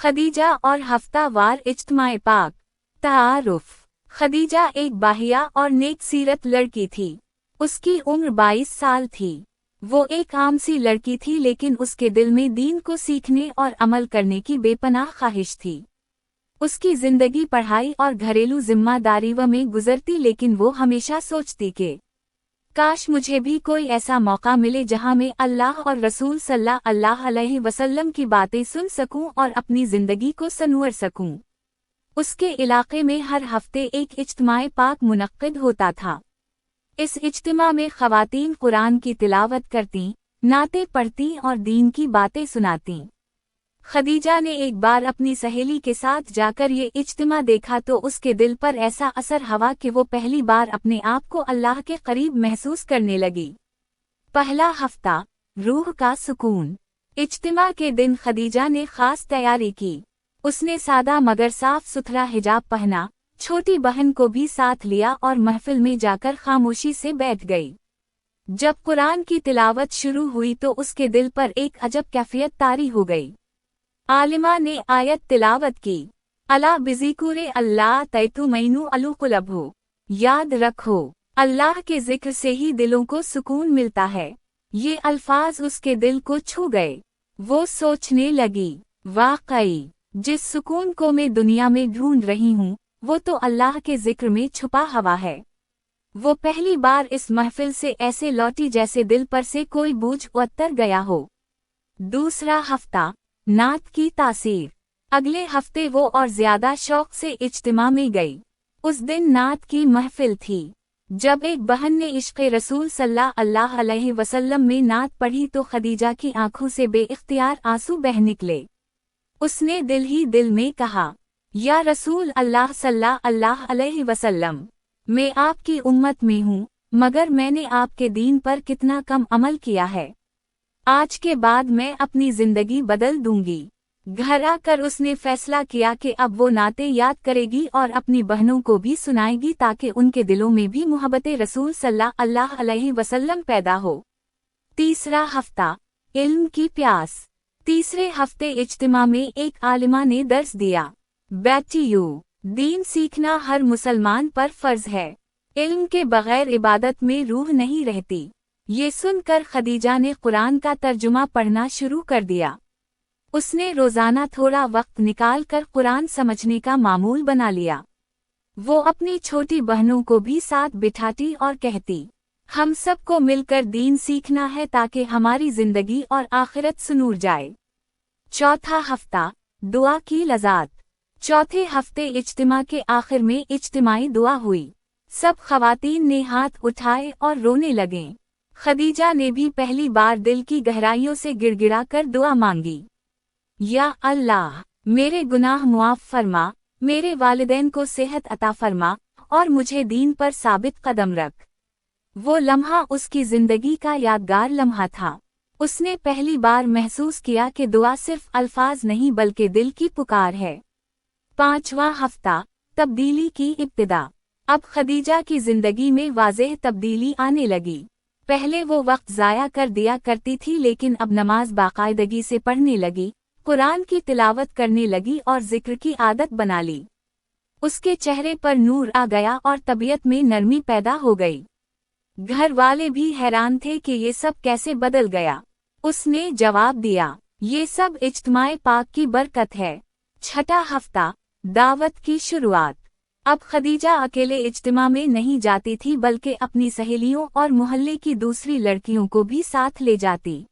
खदीजा और हफ्ता वार इज्तिमाए पाक। तारुफ। खदीजा एक बाहिया और नेक सीरत लड़की थी। उसकी उम्र 22 साल थी। वो एक आम सी लड़की थी, लेकिन उसके दिल में दीन को सीखने और अमल करने की बेपनाह ख्वाहिश थी। उसकी जिंदगी पढ़ाई और घरेलू जिम्मेदारियों में गुजरती, लेकिन वो हमेशा सोचती कि काश मुझे भी कोई ऐसा मौका मिले जहां मैं अल्लाह और रसूल सल्लल्लाहु अलैहि वसल्लम की बातें सुन सकूं और अपनी जिंदगी को संवर सकूं। उसके इलाके में हर हफ्ते एक इज्तिमाए पाक मुनक्किद होता था। इस इज्तिमा में ख़वातीन कुरान की तिलावत करतीं, नाते पढ़तीं और दीन की बातें सुनातीं। खदीजा ने एक बार अपनी सहेली के साथ जाकर ये इज्तिमा देखा तो उसके दिल पर ऐसा असर हुआ कि वो पहली बार अपने आप को अल्लाह के करीब महसूस करने लगी। पहला हफ्ता, रूह का सुकून। इज्तिमा के दिन खदीजा ने खास तैयारी की। उसने सादा मगर साफ सुथरा हिजाब पहना, छोटी बहन को भी साथ लिया और महफिल में जाकर खामोशी से बैठ गई। जब कुरान की तिलावत शुरू हुई तो उसके दिल पर एक अजब कैफियत तारी हो गई। आलिमा ने आयत तिलावत की, अला बिज़िक्रे अल्लाह तैतुमैनु अलुकुलबहु। याद रखो, अल्लाह के जिक्र से ही दिलों को सुकून मिलता है। ये अल्फाज उसके दिल को छू गए। वो सोचने लगी, वाकई जिस सुकून को मैं दुनिया में ढूंढ रही हूँ वो तो अल्लाह के जिक्र में छुपा हुआ है। वो पहली बार इस महफिल से ऐसे लौटी जैसे दिल पर से कोई बोझ उतर गया हो। दूसरा हफ्ता, नात की तासीर। अगले हफ्ते वो और ज्यादा शौक से इज्तिमा में गई। उस दिन नात की महफिल थी। जब एक बहन ने इश्क़े रसूल सल्लल्लाहु अलैहि वसल्लम में नात पढ़ी तो खदीजा की आंखों से बेइख्तियार आंसू बह निकले। उसने दिल ही दिल में कहा, या रसूल अल्लाह सल्लल्लाहु अलैहि वसल्लम, मैं आपकी उम्मत में हूँ, मगर मैंने आपके दीन पर कितना कम अमल किया है। आज के बाद मैं अपनी जिंदगी बदल दूंगी। घर आकर उसने फैसला किया कि अब वो नाते याद करेगी और अपनी बहनों को भी सुनाएगी ताकि उनके दिलों में भी मोहब्बत रसूल सल्लल्लाहु अलैहि वसल्लम पैदा हो। तीसरा हफ्ता, इल्म की प्यास। तीसरे हफ्ते इज्तिमा में एक आलिमा ने दर्स दिया, बेटियों, दीन सीखना हर मुसलमान पर फर्ज है। इल्म के बगैर इबादत में रूह नहीं रहती। ये सुनकर खदीजा ने कुरान का तर्जुमा पढ़ना शुरू कर दिया। उसने रोजाना थोड़ा वक्त निकालकर कुरान समझने का मामूल बना लिया। वो अपनी छोटी बहनों को भी साथ बिठाती और कहती, हम सबको मिलकर दीन सीखना है ताकि हमारी जिंदगी और आखिरत सुनूर जाए। चौथा हफ्ता, दुआ की लज़ात। चौथे हफ्ते इज्तिमा के आखिर में इज्तिमाई दुआ हुई। सब ख़वातीन ने हाथ उठाए और रोने लगे। खदीजा ने भी पहली बार दिल की गहराइयों से गिड़गिड़ा कर दुआ मांगी, या अल्लाह, मेरे गुनाह मुआफ़ फरमा, मेरे वालिदैन को सेहत अता फरमा और मुझे दीन पर साबित कदम रख। वो लम्हा उसकी जिंदगी का यादगार लम्हा था। उसने पहली बार महसूस किया कि दुआ सिर्फ अल्फाज नहीं बल्कि दिल की पुकार है। पांचवां हफ्ता, तब्दीली की इब्तिदा। अब खदीजा की जिंदगी में वाज़ेह तब्दीली आने लगी। पहले वो वक्त ज़ाया कर दिया करती थी, लेकिन अब नमाज बाकायदगी से पढ़ने लगी, कुरान की तिलावत करने लगी और जिक्र की आदत बना ली। उसके चेहरे पर नूर आ गया और तबीयत में नरमी पैदा हो गई। घर वाले भी हैरान थे कि ये सब कैसे बदल गया। उसने जवाब दिया, ये सब इज्तिमाए पाक की बरकत है। छठा हफ्ता, दावत की शुरुआत। अब खदीजा अकेले इज्तिमा में नहीं जाती थी बल्कि अपनी सहेलियों और मोहल्ले की दूसरी लड़कियों को भी साथ ले जाती।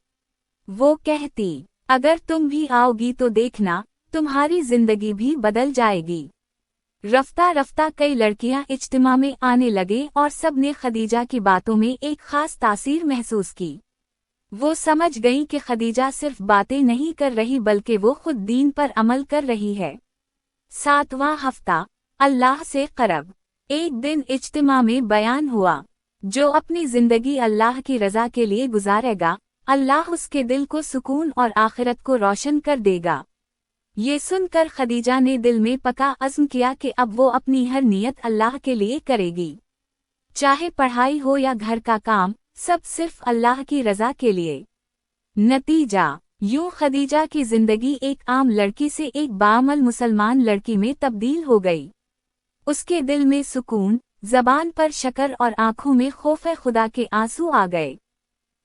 वो कहती, अगर तुम भी आओगी तो देखना, तुम्हारी जिंदगी भी बदल जाएगी। रफ्ता रफ्ता कई लड़कियां इज्तिमा में आने लगे और सब ने खदीजा की बातों में एक खास तासीर महसूस की। वो समझ गईं कि खदीजा सिर्फ बातें नहीं कर रही बल्कि वो खुद दीन पर अमल कर रही है। सातवां हफ्ता, अल्लाह से क़रब। एक दिन इज्तिमा में बयान हुआ, जो अपनी जिंदगी अल्लाह की रज़ा के लिए गुजारेगा, अल्लाह उसके दिल को सुकून और आखिरत को रोशन कर देगा। ये सुनकर खदीजा ने दिल में पक्का अज़्म किया कि अब वो अपनी हर नियत अल्लाह के लिए करेगी। चाहे पढ़ाई हो या घर का काम, सब सिर्फ अल्लाह की रज़ा के लिए। नतीजा, यूं खदीजा की जिंदगी एक आम लड़की से एक बाअमल मुसलमान लड़की में तब्दील हो गई। उसके दिल में सुकून, ज़बान पर शक्र और आंखों में खौफ खुदा के आंसू आ गए।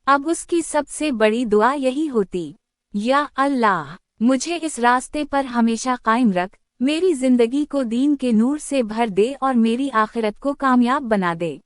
अब उसकी सबसे बड़ी दुआ यही होती, या अल्लाह, मुझे इस रास्ते पर हमेशा कायम रख, मेरी जिंदगी को दीन के नूर से भर दे और मेरी आखिरत को कामयाब बना दे।